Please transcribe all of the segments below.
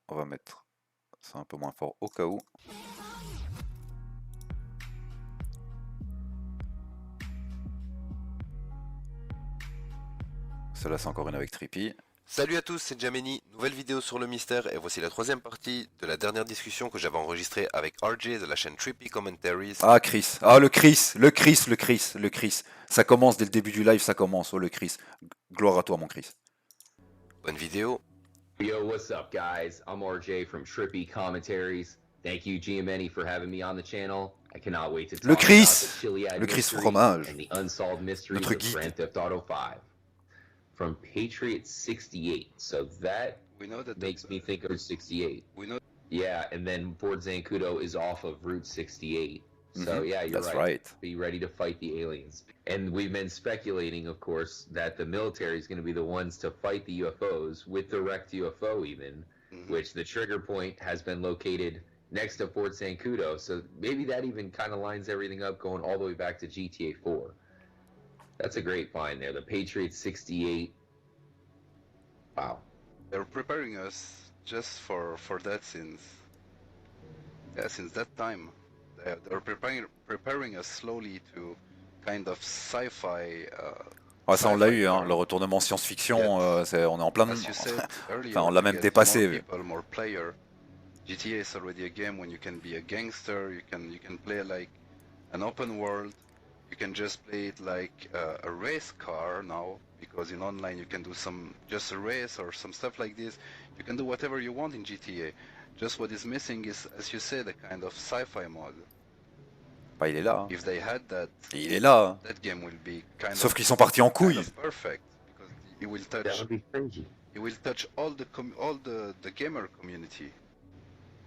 On va mettre ça un peu moins fort au cas où. Celle-là, c'est encore une avec Trippy. Salut à tous, c'est Giameni, nouvelle vidéo sur le mystère et voici la troisième partie de la dernière discussion que j'avais enregistrée avec RJ de la chaîne Trippy Commentaries. Ah, Chris. Ah, le Chris. Ça commence dès le début du live, ça commence. Oh, le Chris. Gloire à toi, mon Chris. Bonne vidéo. Yo, what's up, guys? I'm RJ from Trippy Commentaries. Thank you, Giameni, for having me on the channel. I cannot wait to talk Le Chris. about the Chiliad Le Chris mystery fromage. and the unsolved mysteries Notre of guide. Grand Theft Auto 5 from Patriot 68. So that makes me think of 68. Yeah, and then Fort Zancudo is off of Route 68. So yeah, you're That's right. right. Be ready to fight the aliens. And we've been speculating, of course, that the military is going to be the ones to fight the UFOs with the wrecked UFO even, which the trigger point has been located next to Fort Zancudo. So maybe that even kind of lines everything up going all the way back to GTA 4. That's a great find there. The Patriot 68. Wow. They're preparing us just for that since that time. They're preparing us slowly to kind of sci-fi. Ah, ça on l'a eu, hein, le retournement science-fiction, on est en plein. Enfin, on l'a même dépassé. More player. GTA is already a game when you can be a gangster. You can play like an open world. You can just play it like a race car now, because in online you can do just a race or some stuff like this. You can do whatever you want in GTA. Just what is missing is, as you said, a kind of sci-fi mode. Bah, il est là. Hein. If they had that, il est là. That game will be kind Sauf qu'ils sont partis en couille. Perfect, because it will touch. That would be crazy. It will touch all the gamer community.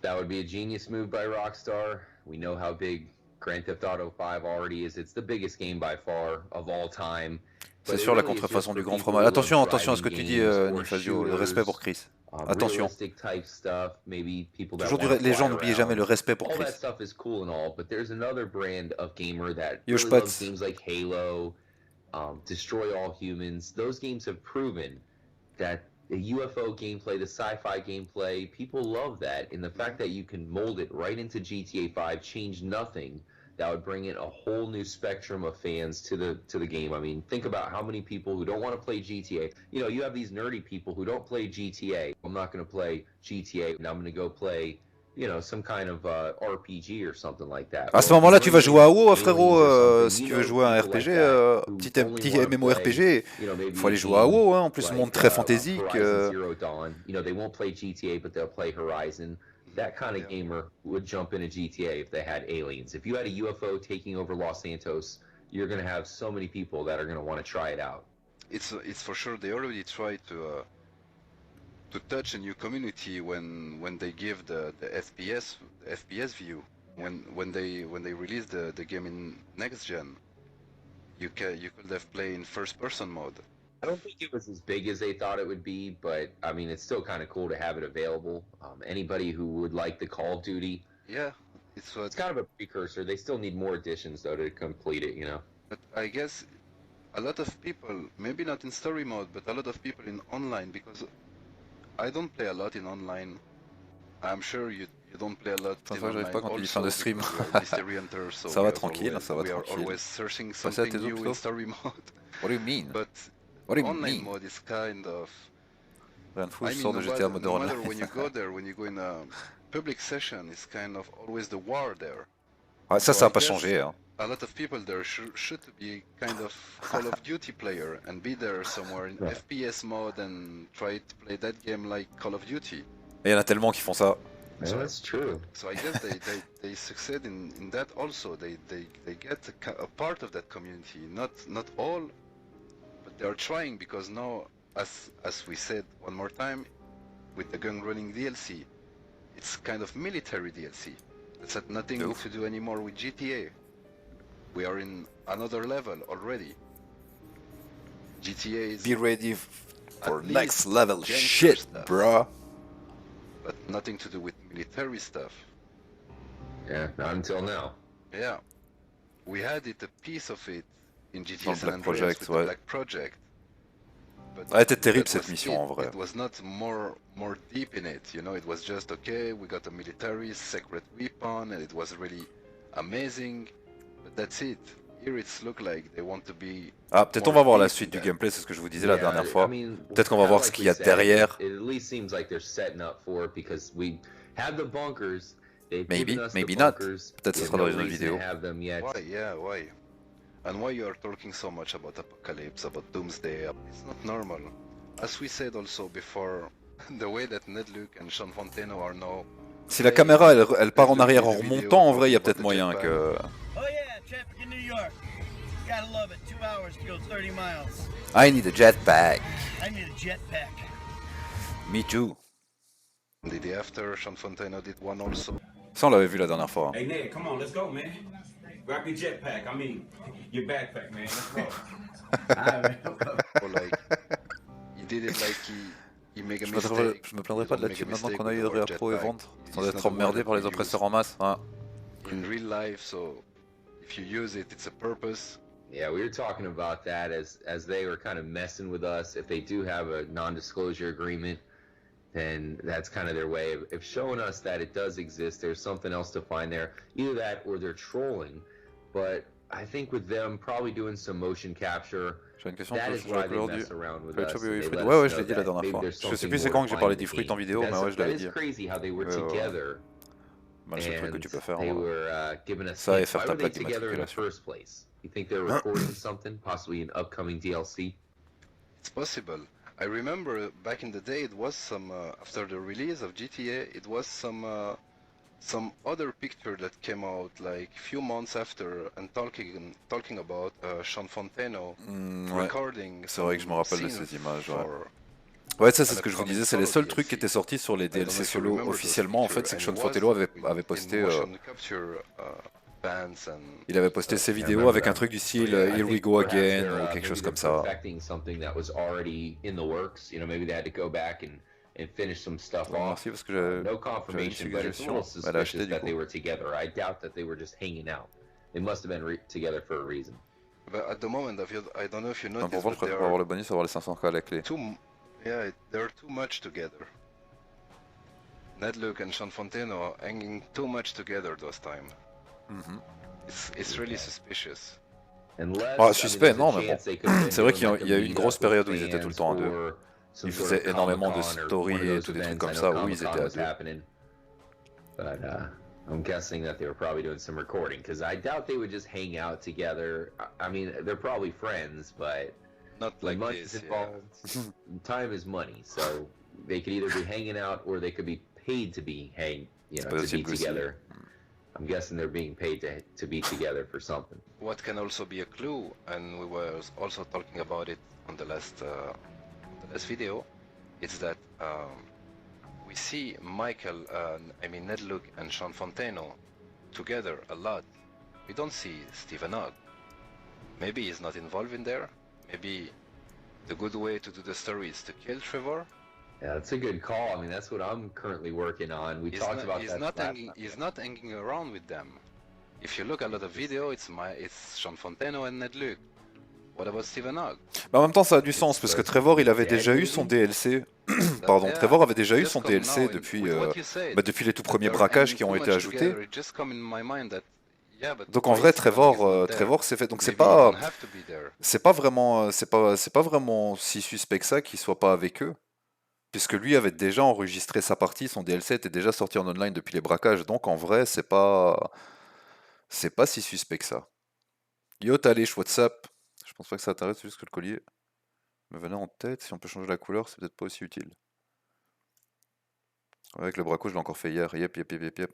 That would be a genius move by Rockstar. We know how big Grand Theft Auto 5 already is. It's the biggest game by far of all time. C'est sûr, la contrefaçon du grand fromage. Attention, attention à ce que tu dis, Nifazio, le respect pour Chris. Attention. Toujours les gens, n'oubliez jamais le respect pour Chris. Yoshpats. Games like Halo, Destroy All Humans, those games have proven that the UFO gameplay, the sci-fi gameplay, people love that. And the fact that you can mold it right into GTA 5, change nothing, that would bring in a whole new spectrum of fans to the game. I mean, think about how many people who don't want to play GTA. You know, you have these nerdy people who don't play GTA. I'm not going to play GTA, and I'm going to go play, you know, some kind of RPG or something like that. À ce moment-là, tu vas jouer à WoW, frérot. Si tu veux jouer à un RPG, petit MMORPG, il faut aller jouer à WoW. Hein. En plus, monde très fantaisique. Zero Dawn. You know, they won't play GTA, but they'll play Horizon. That kind of gamer would jump into GTA if they had aliens. If you had a UFO taking over Los Santos, you're going to have so many people that are going to want to try it out. It's for sure. They already tried to touch a new community when they give the FPS view. When they released the game in next gen, you could have played in first person mode. I don't think it was as big as they thought it would be, but I mean, it's still kind of cool to have it available. Anybody who would like the Call of Duty, yeah, it's kind of a precursor. They still need more additions though to complete it, you know. But I guess a lot of people, maybe not in story mode, but a lot of people in online, because I don't play a lot in online. I'm sure you don't play a lot in online. Pas quand il dit fin de stream. So ça va tranquille, ça va we are tranquille. always searching something new in story mode. What do you mean? But what do you online mean? mode is kind of. Rien de fou, je sors de GTA mode no matter online. when you go there, when you go in a public session, it's kind of always the war there. Ouais, ça n'a pas changé. Hein. A lot of people there should be kind of Call of Duty player and be there somewhere in FPS mode and try to play that game like Call of Duty. Et il y en a tellement qui font ça. Yeah, that's true. So I guess they succeed in that also. They get a part of that community, not all, but they are trying, because now, as we said one more time, with the gun running DLC, it's kind of military DLC. It's had nothing to do anymore with GTA. We are in another level already. GTA is. Be ready for next level shit, stuff, bruh. but nothing to do with military stuff. Yeah, not until now. Yeah, we had a piece of it in GTA San Black Andreas Project, with ouais. the Black Project, Elle était terrible that cette was mission it. en vrai. It was not more deep in it, you know. It was just okay. We got a military secret weapon, and it was really amazing. But that's it. Here it's look like they want to be. Ah, peut-être on more va voir la deep suite in du that. gameplay, c'est ce que je vous disais la dernière I fois. mean, Peut-être qu'on va kinda voir ce like qu'il we y a said, derrière. It at least seems like they're setting up for it because we have the bunkers. They've Maybe, given us maybe the not. bunkers. Peut-être We ce have sera dans no une autre reason to vidéo. have them yet. Why? Yeah, why? And why you are talking so much about apocalypse, about doomsday? It's not normal. As we said also before, the way that Nedluc and Sean Fonteno are now. Si la caméra elle part en arrière en remontant, en vrai il y a peut-être moyen que... Oh yeah, traffic in New York. Gotta love it. 2 hours to go 30 miles. I need a jetpack. I need a jetpack. Me too. The day after, Sean Fonteno did one also. Ça on l'avait vu la dernière fois. Hey Ned, come on, let's go, man. Grab your jetpack. I mean, your backpack, man. Let's go. Or like, he did it like he make a Je mistake. me plaindrai pas de la thune maintenant qu'on a eu de with our réappro et jetpack. vendre, sans It's être not the emmerdé word par les that we oppresseurs use en masse. Hein. in real life, so if you use it, it's a purpose. Yeah, we were talking about that as they were kind of messing with us. If they do have a non-disclosure agreement, then that's kind of their way of showing us that it does exist. There's something else to find there. Either that or they're trolling. But I think with them probably doing some motion capture, J'ai une question that is sur la why they couleur du... mess around with Fruit us. Fruit and they Fruit. let Ouais, us ouais, je know l'ai dit la that dernière maybe fois. there's Je sais something plus c'est more quand que j'ai to parlé find des in the fruits en game. vidéo, mais ouais, je That l'avais is dit. crazy how they were Ouais, ouais. together. Bah, le seul truc que tu peux faire. They Voilà. were giving us Ça et hints. faire Why ta were they plaque together in the d'immatriculation. first place? You think they're recording something, possibly an upcoming DLC? It's possible. I remember back in the day, it was some after the release of GTA, it was some other picture that came out like few months after and talking about Sean Fonteno Ouais. recording. C'est vrai que je me some rappelle de scenes ces images. Ouais. for Ouais, ça c'est ce que je vous upcoming disais, c'est les solo seuls trucs qui DLC. étaient sortis sur les I don't know DLC if you solo remember those officiellement en fait, pictures, c'est que and Sean it was Fonteno avait in posté, motion capture bands and il avait posté ses Yeah, I vidéos remember avec un that. truc du style I Here we think go perhaps again they're, ou quelque maybe chose they're comme ça. perfecting something that was already in the works. You know, maybe they had to go back and finish some stuff Ouais, off. merci parce que No j'avais une confirmation, but it's a suggestion. little Elle a acheté suspicious du that they coup. were together. I doubt that they were just hanging out. They must have been together for a reason. but at the moment I don't know if you Enfin, noticed, pour vendre, je but they préfère avoir are le bonus, avoir les 500K à la clé. they're too much together. Nedluc and Sean Fonteno are hanging too much together those time. Mhm. It's really suspicious. Unless, Ah, I suspect, mean, non, there's a mais bon. chance they could have been C'est vrai doing qu'il y a- like a il y a eu une meet-up grosse with période où ils étaient tout le fans temps à deux. or some Ils sort faisaient of énormément de Comic-Con or stories one of et those tout des trucs events. comme I ça, know où ils Comic-Con étaient à was deux. happening. But I'm guessing that they were probably doing some recording because I doubt they would just hang out together. I mean, they're probably friends, but Not when like money this. is involved, time is money. So they could either be hanging out or they could be paid to be to be possible aussi. together. I'm guessing they're being paid to be together for something. What can also be a clue, and we were also talking about it on the last video, is that we see Michael, Nedluc and Sean Fonteno together a lot. We don't see Stephen Hogg. Maybe he's not involved in there. Maybe the good way to do the story is to kill Trevor. Yeah, that's a good call. I mean, that's what I'm currently working on. We talked about that last time. He's not hanging around with them. If you look at the video, it's Sean Fonteno and Nedluc. What about Stephen Hogg? Mais en même temps, ça a du sens parce que Trevor, il avait déjà eu son DLC. Pardon, Yeah, Trevor avait déjà eu just son come DLC now depuis, with what you said, depuis les tout that premiers they're braquages hanging qui ont too été much ajoutés. together. It just come in my mind that, yeah, but Donc en why vrai, Stephen Hogg is not there? Trevor c'est fait. Donc Maybe he don't have to be there. c'est pas vraiment, c'est pas vraiment si suspect que ça qu'il soit pas avec eux, puisque lui avait déjà enregistré sa partie, son DLC était déjà sorti en online depuis les braquages. Donc en vrai, c'est pas si suspect que ça. Yo Talish, what's up? Je pense pas que ça t'arrête, c'est juste que le collier me venait en tête. Si on peut changer la couleur, c'est peut-être pas aussi utile. Avec le braco, je l'ai encore fait hier. Yep.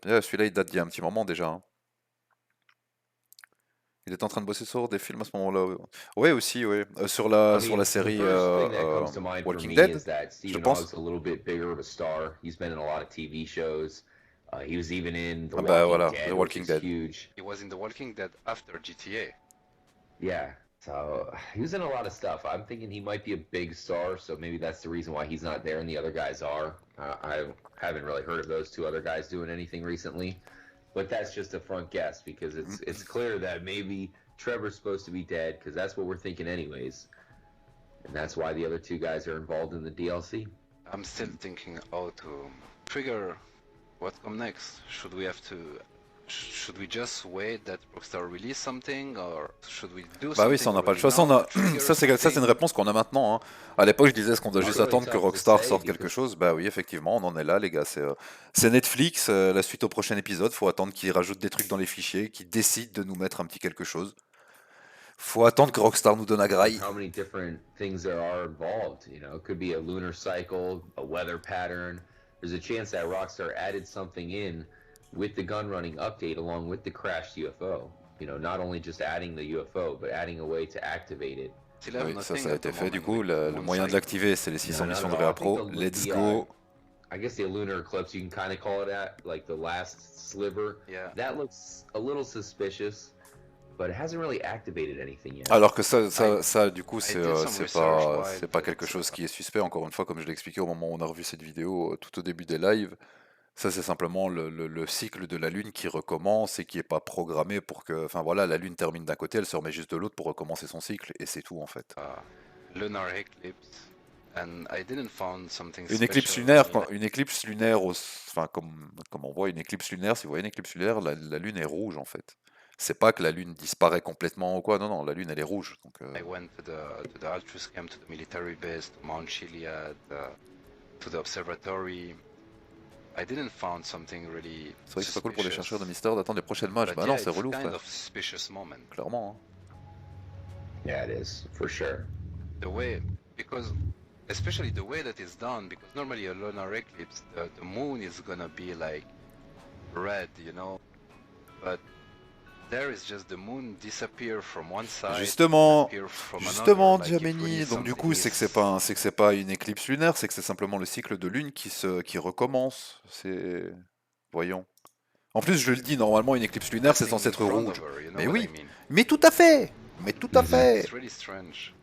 Yeah, celui-là, il date d'il y a un petit moment déjà. Hein. Il était en train de bosser sur des films à ce moment-là. Ouais, aussi, ouais. Sur la série Walking Dead, je pense. A little bit bigger of a star. He's been in a lot of TV shows. He was even in The Ah bah Walking voilà, Dead, The Walking which is Dead. huge. He was in The Walking Dead after GTA. Yeah, so he was in a lot of stuff. I'm thinking he might be a big star, so maybe that's the reason why he's not there and the other guys are. I haven't really heard of those two other guys doing anything recently, but that's just a front guess because it's clear that maybe Trevor's supposed to be dead because that's what we're thinking anyways. and that's why the other two guys are involved in the DLC. I'm still thinking how to trigger what come next. Should we just wait that Rockstar release something, or should we do Bah something? oui, ça on n'a pas le already choix. Ça, now to trigger ça c'est une réponse qu'on a maintenant, hein. À l'époque, je disais, est-ce qu'on doit juste Really attendre que tough to Rockstar say sorte quelque because- chose? Bah oui, effectivement, on en est là, les gars. C'est Netflix, la suite au prochain épisode. Faut attendre qu'ils rajoutent des trucs dans les fichiers, qu'ils décident de nous mettre un petit quelque chose. Faut attendre que Rockstar nous donne la graille. How many different things there are involved? You know, it could be a lunar cycle, a weather pattern. There's a chance that Rockstar added something in with the gun running update along with the crashed UFO. You know, not only just adding the UFO, but adding a way to activate it. Still have Oui, ça nothing a at été the fait. Du moment coup, with le one moyen de cycle. l'activer, c'est les 600 missions de Réa Pro. Let's go. I guess the lunar eclipse, you can kind of call it that, like the last sliver. Yeah. That looks a little suspicious, but it hasn't really activated anything yet. Alors que ça du coup, I c'est did some c'est research pas, while c'est pas that, quelque chose qui est suspect. Encore une fois, comme je l'ai expliqué au moment où on a revu cette vidéo, tout au début des lives, ça c'est simplement le cycle de la Lune qui recommence et qui est pas programmé pour que, enfin voilà, la Lune termine d'un côté, elle se remet juste de l'autre pour recommencer son cycle, et c'est tout en fait. Lunar eclipse, and I didn't find something Une éclipse special. lunaire, I mean, une éclipse lunaire, enfin comme on voit une éclipse lunaire, si vous voyez une éclipse lunaire, la Lune est rouge en fait. C'est pas que la Lune disparaît complètement ou quoi, non, non, la Lune elle est rouge. Donc, I went to the Ultras camp, to the military base, to Mount Chiliad, to the observatory. I didn't find something really. c'est vrai que c'est pas cool pour les suspicious. chercheurs de mystère d'attendre les prochaines matchs. But Bah yeah, non, c'est it's relou, kind frère. of suspicious moment. Clairement. Hein. Yeah, it is, for sure. The way, because especially the way that it's done, because normally a lunar eclipse, the moon is gonna be like red, you know, but there is just the moon disappear from one side, Justement, appear from justement, another, like if Giameni. really Donc du something coup, c'est que c'est pas une éclipse lunaire, c'est que c'est simplement le cycle de lune qui recommence. C'est, voyons. En plus, je le dis, normalement, une éclipse lunaire, c'est passing censé in être front rouge. of her, you know Mais what oui, I mean? mais tout à fait, mais tout à fait. It's really strange.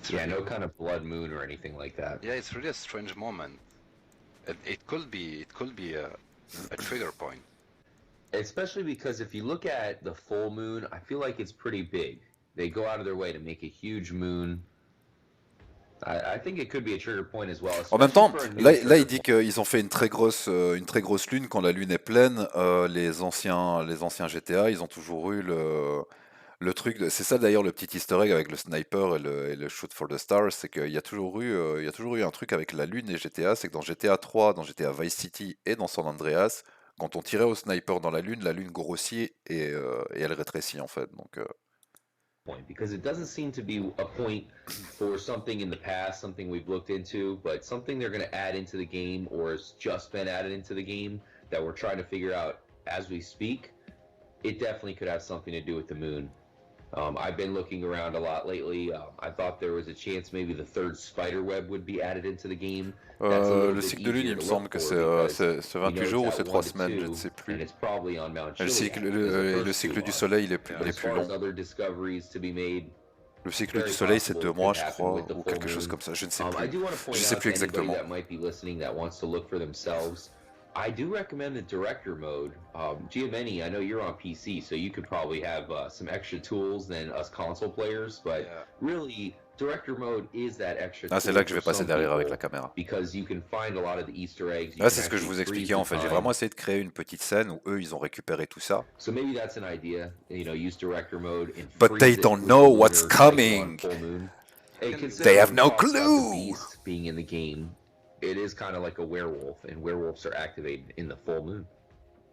It's Yeah, really- no kind of blood moon or anything like that. Yeah, it's really a strange moment. It could be a trigger point. Especially because if you look at the full moon, I feel like it's pretty big. They go out of their way to make a huge moon. I think it could be a trigger point as well. En même temps, especially for a new là trigger il dit qu'ils ont fait une très grosse lune quand la lune est pleine. Les anciens GTA, ils ont toujours eu le truc. C'est ça d'ailleurs le petit Easter egg avec le sniper et le shoot for the stars, c'est qu'il y a toujours eu un truc avec la lune et GTA, c'est que dans GTA 3, dans GTA Vice City et dans San Andreas, quand on tirait au sniper dans la lune grossit et elle rétrécit en fait. Donc point, because it doesn't seem to be a point for something in the past, something we've looked into, but something they're going to add into the game or has just been added into the game that we're trying to figure out as we speak. It definitely could have something to do with the moon. I've been looking around a lot lately. I thought there was a chance maybe the third spider web would be added into the game. That's a little le bit cycle de lune, easier il me to semble look que for c'est because we 28 know jours ou it's c'est at 3 1 to semaines, je 2, ne sais and plus. it's probably on Mount Et Chiliad, le because the cycle first two du are. soleil, il est But plus as far long. as other discoveries to be made, Le cycle du very soleil, c'est possible 2 it mois, could je happen crois, with the ou full quelque chose moon. comme ça. Je ne sais I plus. do want to point Je out sais to plus anybody exactement. that might be listening that wants to look for themselves. I do recommend the director mode. Giameni, I know you're on PC, so you could probably have some extra tools than us console players, but Yeah. really, director mode is that extra Ah, c'est tool là que je vais for passer some derrière avec people la caméra. because you can find a lot of the Easter eggs. You Là, can c'est ce que je actually vous freeze expliquais the en fait. J'ai time. vraiment essayé de créer une petite scène où eux, ils ont récupéré tout ça. So maybe that's an idea. You know, use director mode and But freeze they it don't with know the what's lunar cycle on coming. full moon. Hey, They considering have we no talked about the clue. beast being in the game, it is kind of like a werewolf, and werewolves are activated in the full moon.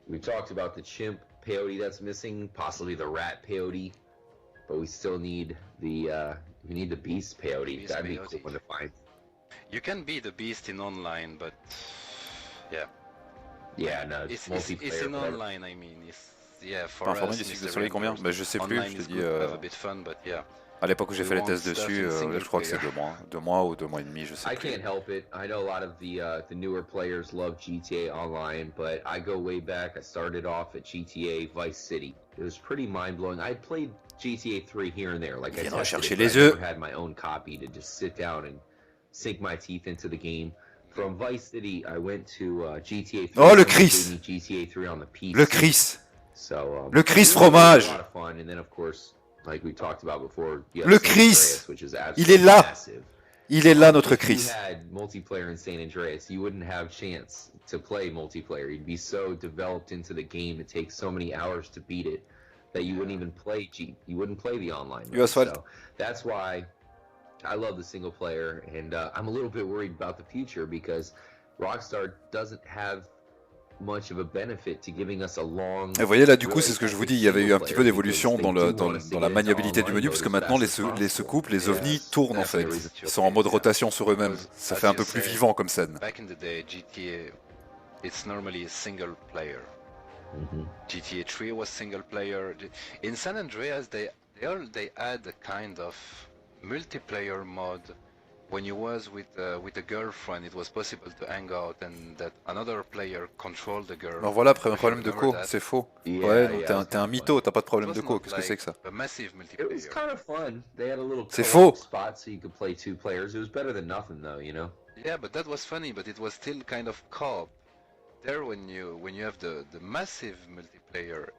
We talked about the chimp peyote that's missing, possibly the rat peyote, but we still need the beast peyote. Beast That'd be a peyote. cool one to find. You can be the beast in online, but yeah, Yeah, no, it's multiplayer. in whatever. online. I mean, it's yeah for T'as informé us. du cycle de Mr. soleil combien? Rangers. Bah, je sais plus, Online je te is dis. good to have a bit fun, but yeah. À l'époque où j'ai We fait les want tests stuff dessus, in single je crois que c'est player. 2 mois. 2 mois ou 2 mois et demi, je sais I plus. can't help it. I know a lot of the newer players love GTA Online, but I go way back. I started off at GTA Vice City. It was pretty mind-blowing. I played GTA 3 here and there, like I Viens tested rechercher it, but les I never œufs. had my own copy to just sit down and sink my teeth into the game. From Vice City, I went to GTA 3. Oh, le Someone Chris. gave me GTA 3 on the PC. Le Chris. So, Le Chris it was a fromage. lot of fun, and then of course like we talked about before, you have Le San Chris, Andreas, which is il est absolutely là. massive. Il est là, notre If you Chris. had multiplayer in San Andreas, you wouldn't have chance to play multiplayer. You'd be so developed into the game, it takes so many hours to beat it that you wouldn't even play you wouldn't play the online mode. Asphalt. So that's why I love the single player, and I'm a little bit worried about the future because Rockstar doesn't have much of a benefit to giving us a long. Et vous voyez là du coup c'est ce que je vous dis, il y avait eu un petit peu d'évolution dans la maniabilité du menu parce que maintenant les secoupes, les ovnis tournent en fait. Ils sont en mode rotation sur eux-mêmes. Ça fait un peu plus vivant comme scène. Back in the day, GTA, it's normally a single player. GTA 3 was single player. In San Andreas, they add a kind of multiplayer mode. When you was with a girlfriend, it was possible to hang out and that another player controlled the girl. Alors voilà, problème de co, c'est faux. Ouais, donc t'es un mytho, t'as pas de problème de co, qu'est-ce que c'est que ça? A massive It was multiplayer. kind of fun. They had a little C'est co-op faux. spot so you could play 2 players. It was better than nothing though, you know. Yeah, but that was funny, but it was still kind of co-op. There, when you have the massive multiplayer,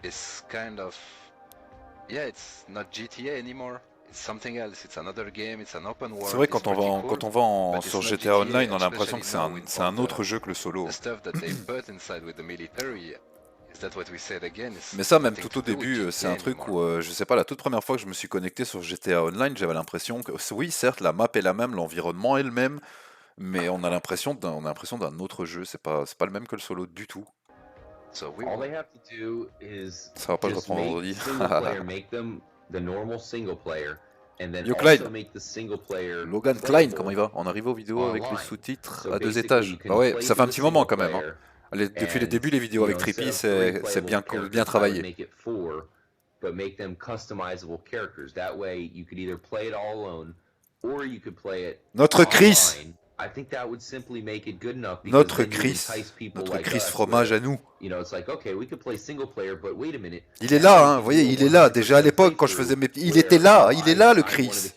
it's kind of, yeah, it's not GTA anymore. It's something else. It's another game. It's an open world. C'est vrai It's pretty cool, quand on va but it's sur not GTA Online, on a especially l'impression que now with c'est all un autre jeu que le solo. The stuff that they put inside with the military. Is that what we said again? It's Mais ça, même nothing tout au to do with début, c'est un GTA truc anymore. où, je sais pas, la toute première fois que je me suis connecté sur GTA Online, j'avais l'impression que, oui, certes, la map est la même, l'environnement est le même, mais on a l'impression d'un autre jeu, c'est pas le même que le solo du tout. So we All will- they have to do is Ça va pas le just reprendre make vendredi. single player, make them the normal single player, and then Yo, also Klein. make the single player Logan Klein, playable comment il va? On arrive aux vidéos avec les online. sous-titres So à 2 basically, étages. you can Bah ouais, play ça fait through un the petit moment single quand même. Hein. player, Depuis les and, débuts, les vidéos avec instead Trippy, of 3 c'est bien playable characters, I would travaillé. make it 4, but make them customizable characters. That way, you could either play it all alone, or you could play it Notre Chris, online. I think that would simply make it good enough because notre then you Chris, entice people notre like Chris us fromage where, à nous. you know, it's like, okay, we could play single player, but wait a minute. Il est now là, we hein, vous can voyez, do a il est là. 100% Déjà à l'époque, quand je faisais mes... Il était là, il est là le Chris.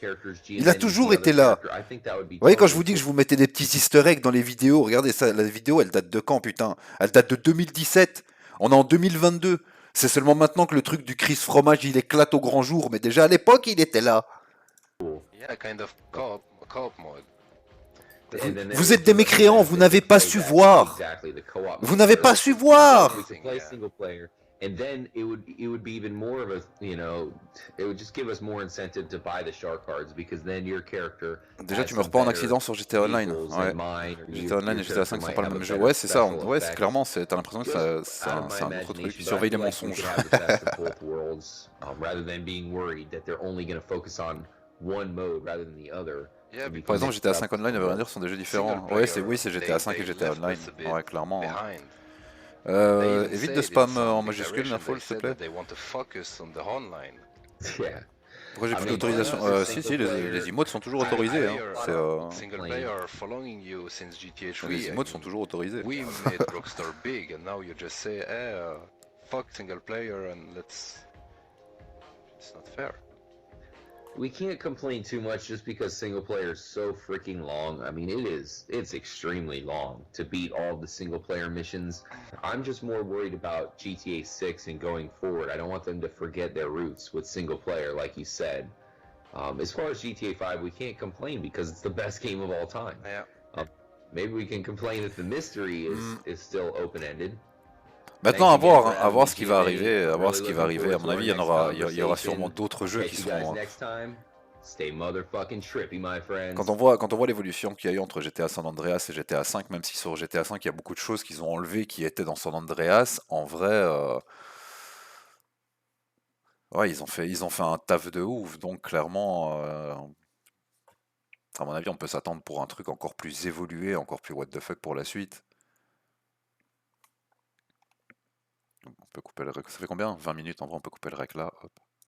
Il a toujours été là. Vous voyez, quand je vous dis que je vous mettais des petits easter eggs dans les vidéos, regardez ça, la vidéo, elle date de quand, putain? Elle date de 2017. On est en 2022. C'est seulement maintenant que le truc du Chris fromage, il éclate au grand jour, mais déjà à l'époque, il était là. Yeah, kind of co-op mode. Vous êtes des mécréants, vous n'avez pas su voir. Vous n'avez pas su voir. And then it would be even more of a, you know, it would just give us more incentive to buy the shark cards because then your character. Déjà, tu meurs pas en accident sur GTA Online. Ouais. GTA Online et GTA 5 sont pas le même jeu. Ouais, c'est ça. Ouais, c'est clairement, t'as l'impression que c'est un autre truc. Tu surveilles les mensonges. Rather than being worried that they're only going to focus on one mode rather than the other. Yeah, Par exemple, GTA 5 Online, ça veut rien dire, ce sont des jeux différents. Ouais, oui, c'est GTA 5 et GTA Online. Ouais, clairement. behind. Évite de spam en majuscule, l'info, s'il te plaît. They want to focus on the online. Yeah. Pourquoi j'ai plus d'autorisation? Si, les emotes sont toujours I autorisés. Hein. hear C'est, single player are following you since GTA 3. les emotes sont toujours autorisés. We made Rockstar big, and now you just say, fuck single player, and let's. It's not fair. We can't complain too much just because single player is so freaking long. I mean, it's extremely long to beat all the single player missions. I'm just more worried about GTA 6 and going forward. I don't want them to forget their roots with single player, like you said. As far as GTA 5, we can't complain because it's the best game of all time. Yeah. Maybe we can complain that the mystery is still open-ended. Maintenant, à voir ce qui va arriver. À voir ce qui va arriver. À mon avis, il y aura sûrement d'autres jeux qui seront. Quand on voit l'évolution qu'il y a eu entre GTA San Andreas et GTA 5, même si sur GTA 5 il y a beaucoup de choses qu'ils ont enlevées qui étaient dans San Andreas, en vrai, ouais, ils ont fait un taf de ouf. Donc clairement, à mon avis, on peut s'attendre pour un truc encore plus évolué, encore plus what the fuck pour la suite. On peut couper le rec. Ça fait combien? 20 minutes, en vrai, on peut couper le rec là. Hop.